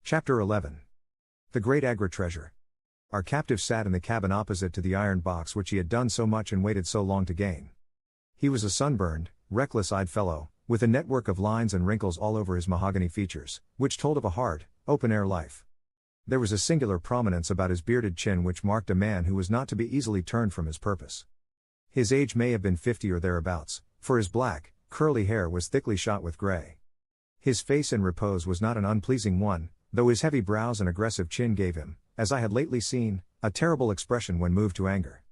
Chapter 11. The Great Agra Treasure. Our captive sat in the cabin opposite to the iron box which he had done so much and waited so long to gain. He was a sunburned, reckless-eyed fellow, with a network of lines and wrinkles all over his mahogany features, which told of a hard, open-air life. There was a singular prominence about his bearded chin which marked a man who was not to be easily turned from his purpose. His age may have been 50 or thereabouts, for his black, curly hair was thickly shot with grey. His face in repose was not an unpleasing one, though his heavy brows and aggressive chin gave him, as I had lately seen, a terrible expression when moved to anger.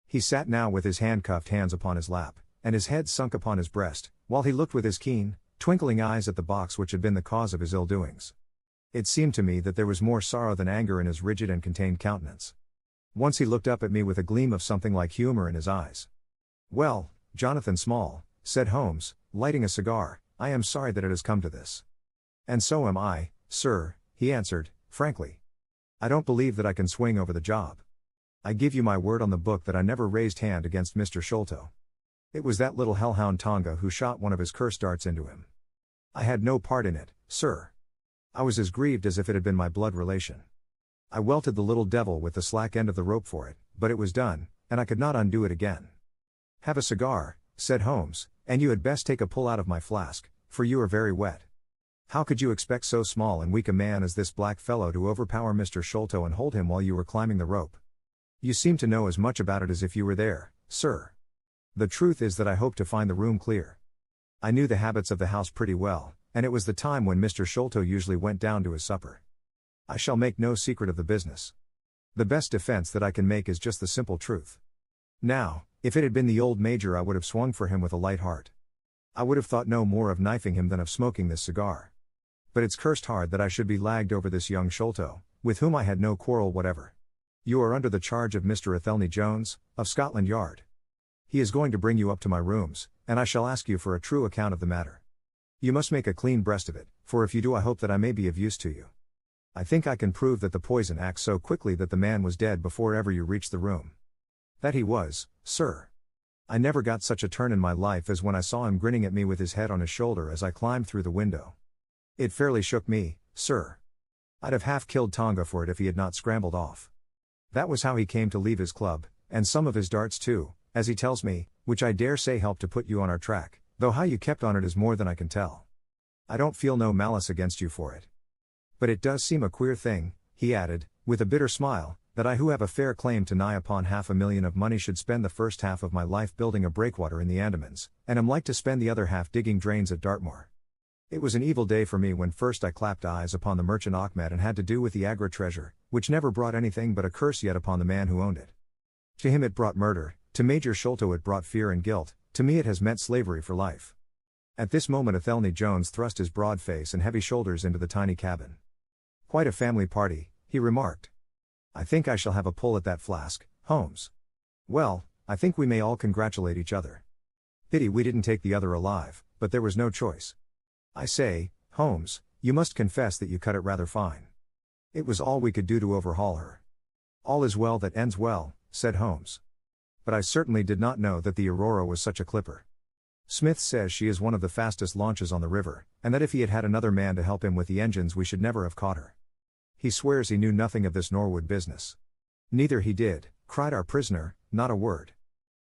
He sat now with his handcuffed hands upon his lap, and his head sunk upon his breast, while he looked with his keen, twinkling eyes at the box which had been the cause of his ill-doings. It seemed to me that there was more sorrow than anger in his rigid and contained countenance. Once he looked up at me with a gleam of something like humor in his eyes. "Well, Jonathan Small," said Holmes, lighting a cigar, "I am sorry that it has come to this." "And so am I, sir," he answered, frankly. "I don't believe that I can swing over the job. I give you my word on the book that I never raised hand against Mr. Sholto. It was that little hellhound Tonga who shot one of his curse darts into him. I had no part in it, sir. I was as grieved as if it had been my blood relation. I welted the little devil with the slack end of the rope for it, but it was done, and I could not undo it again." "Have a cigar," said Holmes, "and you had best take a pull out of my flask, for you are very wet. How could you expect so small and weak a man as this black fellow to overpower Mr. Sholto and hold him while you were climbing the rope? You seem to know as much about it as if you were there, sir. The truth is that I hope to find the room clear. I knew the habits of the house pretty well, and it was the time when Mr. Sholto usually went down to his supper. I shall make no secret of the business. The best defense that I can make is just the simple truth. Now, if it had been the old Major, I would have swung for him with a light heart. I would have thought no more of knifing him than of smoking this cigar. But it's cursed hard that I should be lagged over this young Sholto, with whom I had no quarrel whatever. You are under the charge of Mr. Athelney Jones, of Scotland Yard. He is going to bring you up to my rooms, and I shall ask you for a true account of the matter. You must make a clean breast of it, for if you do I hope that I may be of use to you. I think I can prove that the poison acts so quickly that the man was dead before ever you reached the room." "That he was, sir. I never got such a turn in my life as when I saw him grinning at me with his head on his shoulder as I climbed through the window. It fairly shook me, sir. I'd have half killed Tonga for it if he had not scrambled off. That was how he came to leave his club, and some of his darts too, as he tells me, which I dare say helped to put you on our track, though how you kept on it is more than I can tell. I don't feel no malice against you for it. But it does seem a queer thing," he added, with a bitter smile, "that I who have a fair claim to nigh upon $500,000 of money should spend the first half of my life building a breakwater in the Andamans, and am like to spend the other half digging drains at Dartmoor. It was an evil day for me when first I clapped eyes upon the merchant Ahmed and had to do with the Agra treasure, which never brought anything but a curse yet upon the man who owned it. To him it brought murder, to Major Sholto it brought fear and guilt, to me it has meant slavery for life." At this moment Athelney Jones thrust his broad face and heavy shoulders into the tiny cabin. "Quite a family party," he remarked. "I think I shall have a pull at that flask, Holmes. Well, I think we may all congratulate each other. Pity we didn't take the other alive, but there was no choice. I say, Holmes, you must confess that you cut it rather fine. It was all we could do to overhaul her." "All is well that ends well," said Holmes. "But I certainly did not know that the Aurora was such a clipper. Smith says she is one of the fastest launches on the river, and that if he had had another man to help him with the engines we should never have caught her. He swears he knew nothing of this Norwood business." "Neither he did," cried our prisoner, "not a word.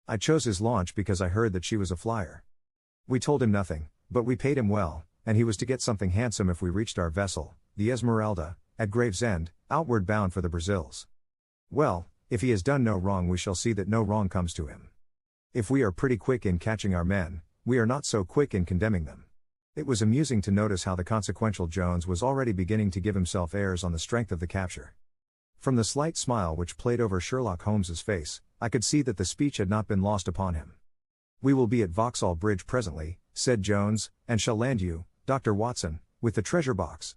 I chose his launch because I heard that she was a flyer. We told him nothing, but we paid him well, and he was to get something handsome if we reached our vessel, the Esmeralda, at Gravesend, outward bound for the Brazils. Well, if he has done no wrong we shall see that no wrong comes to him. If we are pretty quick in catching our men, we are not so quick in condemning them." It was amusing to notice how the consequential Jones was already beginning to give himself airs on the strength of the capture. From the slight smile which played over Sherlock Holmes's face, I could see that the speech had not been lost upon him. "We will be at Vauxhall Bridge presently," said Jones, "and shall land you, Dr. Watson, with the treasure box.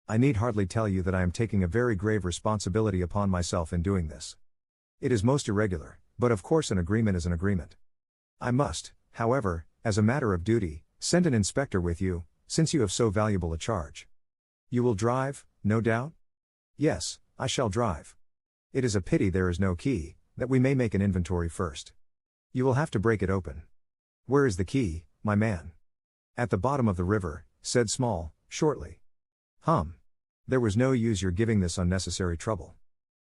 I need hardly tell you that I am taking a very grave responsibility upon myself in doing this. It is most irregular, but of course an agreement is an agreement. I must, however, as a matter of duty, send an inspector with you, since you have so valuable a charge. You will drive, no doubt?" "Yes, I shall drive. It is a pity there is no key, that we may make an inventory first. You will have to break it open." "Where is the key, my man?" "At the bottom of the river," said Small, shortly. There was no use your giving this unnecessary trouble.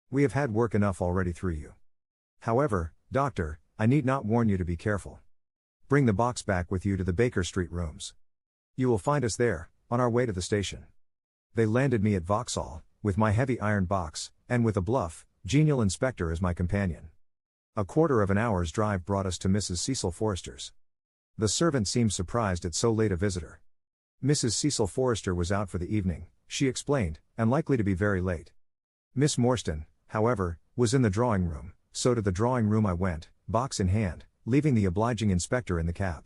We have had work enough already through you. However, doctor, I need not warn you to be careful. Bring the box back with you to the Baker Street rooms. You will find us there, on our way to the station. They landed me at Vauxhall, with my heavy iron box, and with a bluff, genial inspector as my companion. A quarter of an hour's drive brought us to Mrs. Cecil Forrester's. The servant seemed surprised at so late a visitor. Mrs. Cecil Forrester was out for the evening, she explained, and likely to be very late. Miss Morstan, however, was in the drawing room, so to the drawing room I went, box in hand, leaving the obliging inspector in the cab.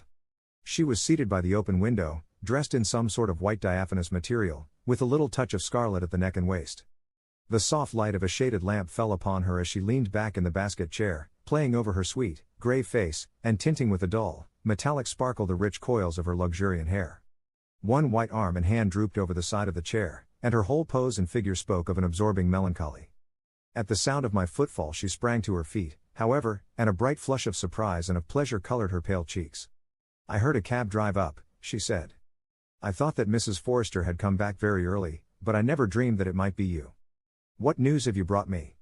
She was seated by the open window, dressed in some sort of white diaphanous material, with a little touch of scarlet at the neck and waist. The soft light of a shaded lamp fell upon her as she leaned back in the basket chair, playing over her sweet, grave face, and tinting with a dull, metallic sparkle the rich coils of her luxuriant hair. One white arm and hand drooped over the side of the chair, and her whole pose and figure spoke of an absorbing melancholy. At the sound of my footfall she sprang to her feet, however, and a bright flush of surprise and of pleasure colored her pale cheeks. "I heard a cab drive up," she said. "I thought that Mrs. Forrester had come back very early, but I never dreamed that it might be you. What news have you brought me?"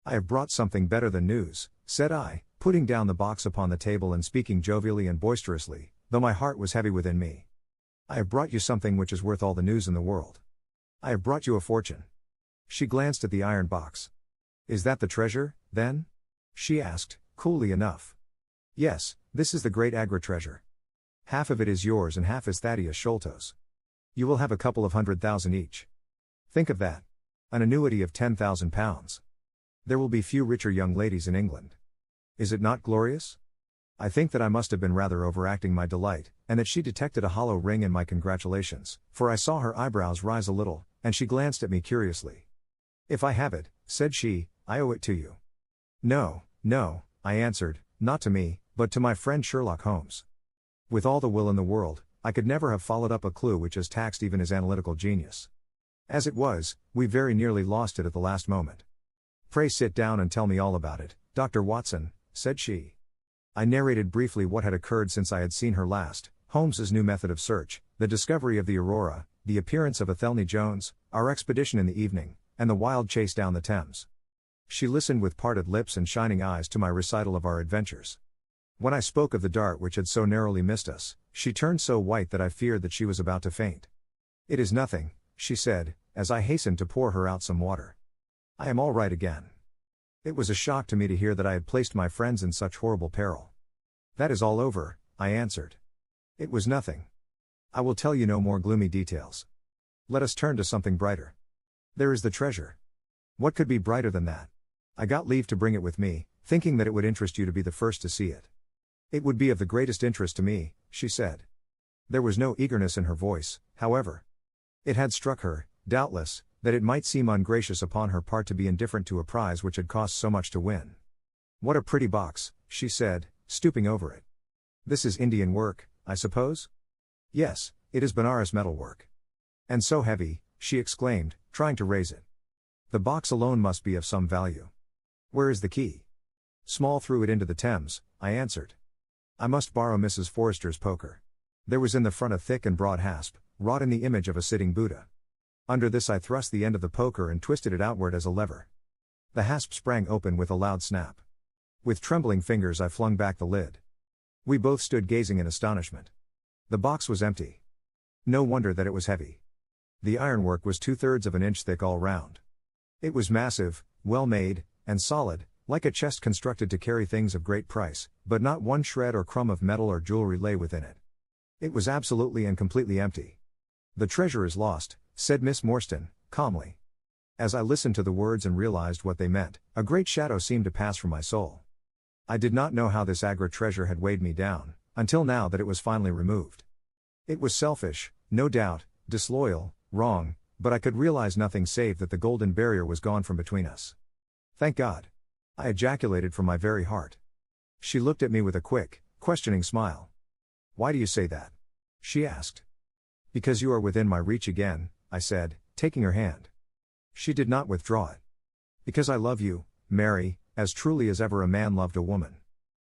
"I have brought something better than news," said I, putting down the box upon the table and speaking jovially and boisterously, though my heart was heavy within me. "I have brought you something which is worth all the news in the world. I have brought you a fortune." She glanced at the iron box. "Is that the treasure, then?" she asked, coolly enough. "Yes, this is the great Agra treasure. Half of it is yours and half is Thaddeus Sholto's. You will have a couple of 100,000 each. Think of that. An annuity of £10,000. There will be few richer young ladies in England. Is it not glorious?" I think that I must have been rather overacting my delight, and that she detected a hollow ring in my congratulations, for I saw her eyebrows rise a little, and she glanced at me curiously. "If I have it," said she, "I owe it to you." "No, no," I answered, "not to me, but to my friend Sherlock Holmes." With all the will in the world, I could never have followed up a clue which has taxed even his analytical genius. As it was, we very nearly lost it at the last moment. "Pray sit down and tell me all about it, Dr. Watson," said she. I narrated briefly what had occurred since I had seen her last, Holmes's new method of search, the discovery of the Aurora, the appearance of Athelney Jones, our expedition in the evening, and the wild chase down the Thames. She listened with parted lips and shining eyes to my recital of our adventures. When I spoke of the dart which had so narrowly missed us, she turned so white that I feared that she was about to faint. "It is nothing," she said, as I hastened to pour her out some water. "I am all right again." It was a shock to me to hear that I had placed my friends in such horrible peril. "That is all over," I answered. "It was nothing. I will tell you no more gloomy details. Let us turn to something brighter. There is the treasure. What could be brighter than that? I got leave to bring it with me, thinking that it would interest you to be the first to see it." "It would be of the greatest interest to me," she said. There was no eagerness in her voice, however. It had struck her, doubtless, that it might seem ungracious upon her part to be indifferent to a prize which had cost so much to win. "What a pretty box," she said, stooping over it. "This is Indian work, I suppose?" "Yes, it is Benares metal work." "And so heavy," she exclaimed, trying to raise it. "The box alone must be of some value. Where is the key?" "Small threw it into the Thames," I answered. "I must borrow Mrs. Forrester's poker." There was in the front a thick and broad hasp, wrought in the image of a sitting Buddha. Under this I thrust the end of the poker and twisted it outward as a lever. The hasp sprang open with a loud snap. With trembling fingers I flung back the lid. We both stood gazing in astonishment. The box was empty. No wonder that it was heavy. The ironwork was 2/3 of an inch thick all round. It was massive, well made, and solid, like a chest constructed to carry things of great price, but not one shred or crumb of metal or jewelry lay within it. It was absolutely and completely empty. "The treasure is lost," said Miss Morstan, calmly. As I listened to the words and realized what they meant, a great shadow seemed to pass from my soul. I did not know how this Agra treasure had weighed me down, until now that it was finally removed. It was selfish, no doubt, disloyal, wrong, but I could realize nothing save that the golden barrier was gone from between us. "Thank God!" I ejaculated from my very heart. She looked at me with a quick, questioning smile. "Why do you say that?" she asked. "Because you are within my reach again," I said, taking her hand. She did not withdraw it. "Because I love you, Mary, as truly as ever a man loved a woman.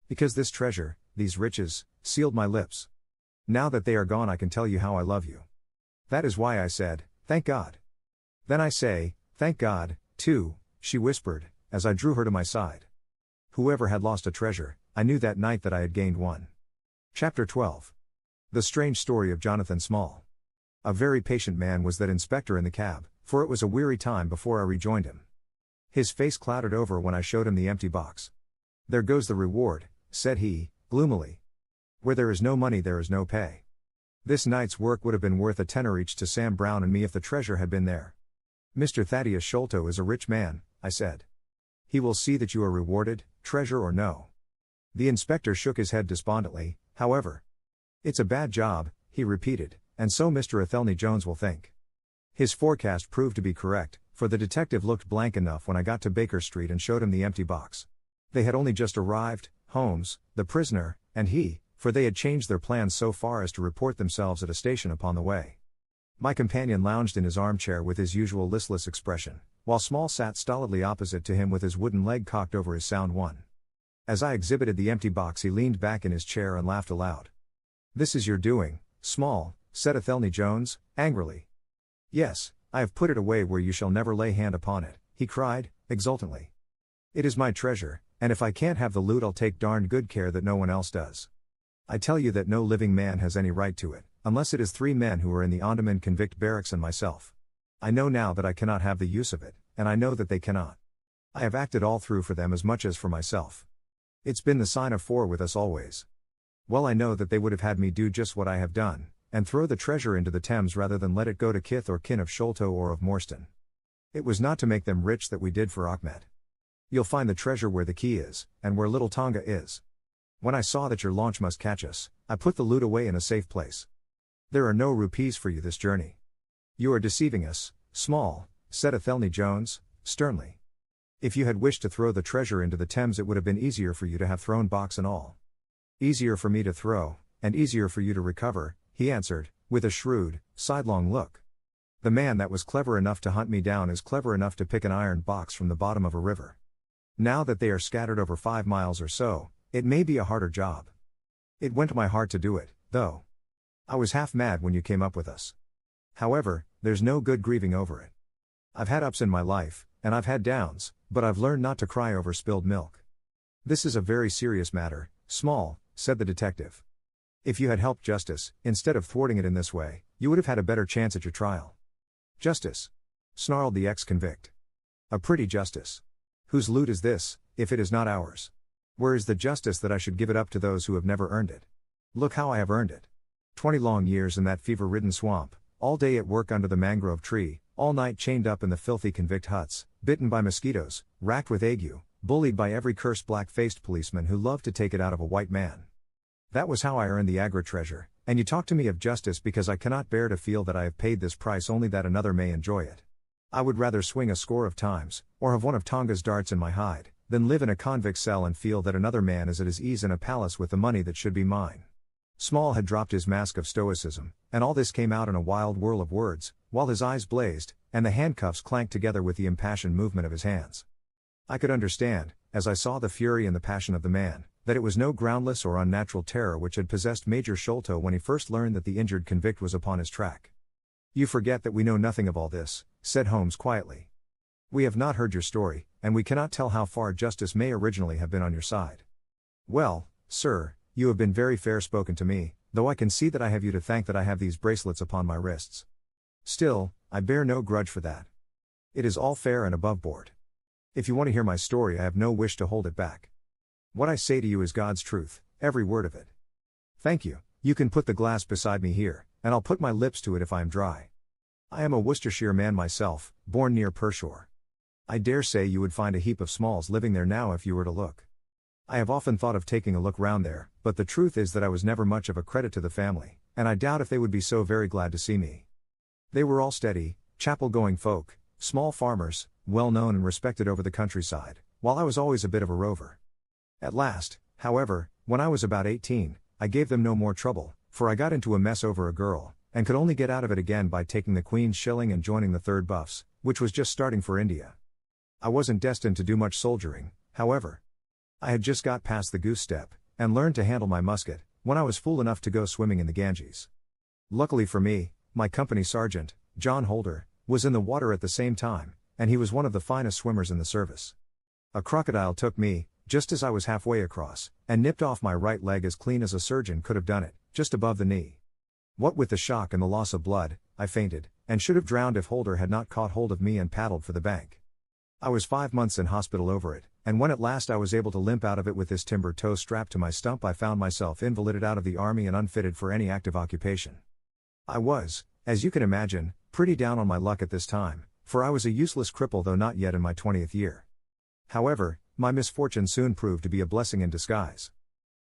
Because this treasure, these riches, sealed my lips. Now that they are gone I can tell you how I love you. That is why I said, thank God." Then I say, thank God, too, she whispered, as I drew her to my side. Whoever had lost a treasure, I knew that night that I had gained one. Chapter 12. The Strange Story of Jonathan Small. A very patient man was that inspector in the cab, for it was a weary time before I rejoined him. His face clouded over when I showed him the empty box. There goes the reward, said he, gloomily. Where there is no money there is no pay. This night's work would have been worth a tenner each to Sam Brown and me if the treasure had been there. Mr. Thaddeus Sholto is a rich man, I said. He will see that you are rewarded, treasure or no. The inspector shook his head despondently, however. It's a bad job, he repeated, and so Mr. Athelney Jones will think. His forecast proved to be correct, for the detective looked blank enough when I got to Baker Street and showed him the empty box. They had only just arrived, Holmes, the prisoner, and he, for they had changed their plans so far as to report themselves at a station upon the way. My companion lounged in his armchair with his usual listless expression, while Small sat stolidly opposite to him with his wooden leg cocked over his sound one. As I exhibited the empty box he leaned back in his chair and laughed aloud. This is your doing, Small, said Athelney Jones, angrily. Yes, I have put it away where you shall never lay hand upon it, he cried, exultantly. It is my treasure, and if I can't have the loot I'll take darned good care that no one else does. I tell you that no living man has any right to it, unless it is 3 men who are in the Andaman convict barracks and myself. I know now that I cannot have the use of it, and I know that they cannot. I have acted all through for them as much as for myself. It's been the sign of 4 with us always. Well, I know that they would have had me do just what I have done, and throw the treasure into the Thames rather than let it go to kith or kin of Sholto or of Morstan. It was not to make them rich that we did for Achmet. You'll find the treasure where the key is, and where little Tonga is. When I saw that your launch must catch us, I put the loot away in a safe place. There are no rupees for you this journey. You are deceiving us, Small, said Athelney Jones, sternly. If you had wished to throw the treasure into the Thames it would have been easier for you to have thrown box and all. Easier for me to throw, and easier for you to recover, he answered, with a shrewd, sidelong look. The man that was clever enough to hunt me down is clever enough to pick an iron box from the bottom of a river. Now that they are scattered over 5 miles or so, it may be a harder job. It went to my heart to do it, though. I was half mad when you came up with us. However, there's no good grieving over it. I've had ups in my life, and I've had downs, but I've learned not to cry over spilled milk. This is a very serious matter, Small, said the detective. If you had helped justice, instead of thwarting it in this way, you would have had a better chance at your trial. Justice? Snarled the ex-convict. A pretty justice. Whose loot is this, if it is not ours? Where is the justice that I should give it up to those who have never earned it? Look how I have earned it. 20 long years in that fever-ridden swamp, all day at work under the mangrove tree, all night chained up in the filthy convict huts, bitten by mosquitoes, racked with ague, bullied by every cursed black-faced policeman who loved to take it out of a white man. That was how I earned the Agra treasure, and you talk to me of justice because I cannot bear to feel that I have paid this price only that another may enjoy it. I would rather swing a score of times, or have one of Tonga's darts in my hide, than live in a convict cell and feel that another man is at his ease in a palace with the money that should be mine. Small had dropped his mask of stoicism, and all this came out in a wild whirl of words, while his eyes blazed, and the handcuffs clanked together with the impassioned movement of his hands. I could understand, as I saw the fury and the passion of the man, that it was no groundless or unnatural terror which had possessed Major Sholto when he first learned that the injured convict was upon his track. You forget that we know nothing of all this, said Holmes quietly. We have not heard your story, and we cannot tell how far justice may originally have been on your side. Well, sir, you have been very fair-spoken to me, though I can see that I have you to thank that I have these bracelets upon my wrists. Still, I bear no grudge for that. It is all fair and above board. If you want to hear my story I have no wish to hold it back. What I say to you is God's truth, every word of it. Thank you, you can put the glass beside me here, and I'll put my lips to it if I am dry. I am a Worcestershire man myself, born near Pershore. I dare say you would find a heap of Smalls living there now if you were to look. I have often thought of taking a look round there, but the truth is that I was never much of a credit to the family, and I doubt if they would be so very glad to see me. They were all steady, chapel-going folk, small farmers, well known and respected over the countryside, while I was always a bit of a rover. At last, however, when I was about 18, I gave them no more trouble, for I got into a mess over a girl, and could only get out of it again by taking the Queen's shilling and joining the 3rd Buffs, which was just starting for India. I wasn't destined to do much soldiering, however. I had just got past the goose step, and learned to handle my musket, when I was fool enough to go swimming in the Ganges. Luckily for me, my company sergeant, John Holder, was in the water at the same time, and he was one of the finest swimmers in the service. A crocodile took me, just as I was halfway across, and nipped off my right leg as clean as a surgeon could have done it, just above the knee. What with the shock and the loss of blood, I fainted, and should have drowned if Holder had not caught hold of me and paddled for the bank. I was 5 months in hospital over it, and when at last I was able to limp out of it with this timber toe strapped to my stump, I found myself invalided out of the army and unfitted for any active occupation. I was, as you can imagine, pretty down on my luck at this time, for I was a useless cripple though not yet in my 20th year. However, my misfortune soon proved to be a blessing in disguise.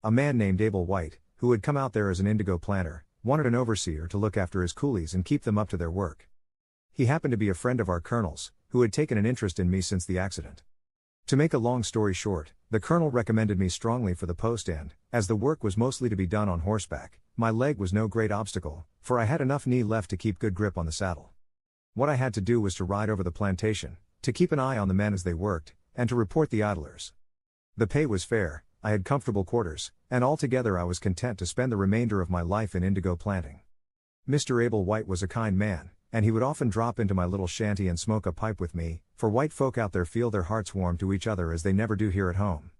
A man named Abel White, who had come out there as an indigo planter, wanted an overseer to look after his coolies and keep them up to their work. He happened to be a friend of our colonel's, who had taken an interest in me since the accident. To make a long story short, the colonel recommended me strongly for the post and, as the work was mostly to be done on horseback, my leg was no great obstacle, for I had enough knee left to keep good grip on the saddle. What I had to do was to ride over the plantation, to keep an eye on the men as they worked, and to report the idlers. The pay was fair, I had comfortable quarters, and altogether I was content to spend the remainder of my life in indigo planting. Mr. Abel White was a kind man, and he would often drop into my little shanty and smoke a pipe with me, for white folk out there feel their hearts warm to each other as they never do here at home.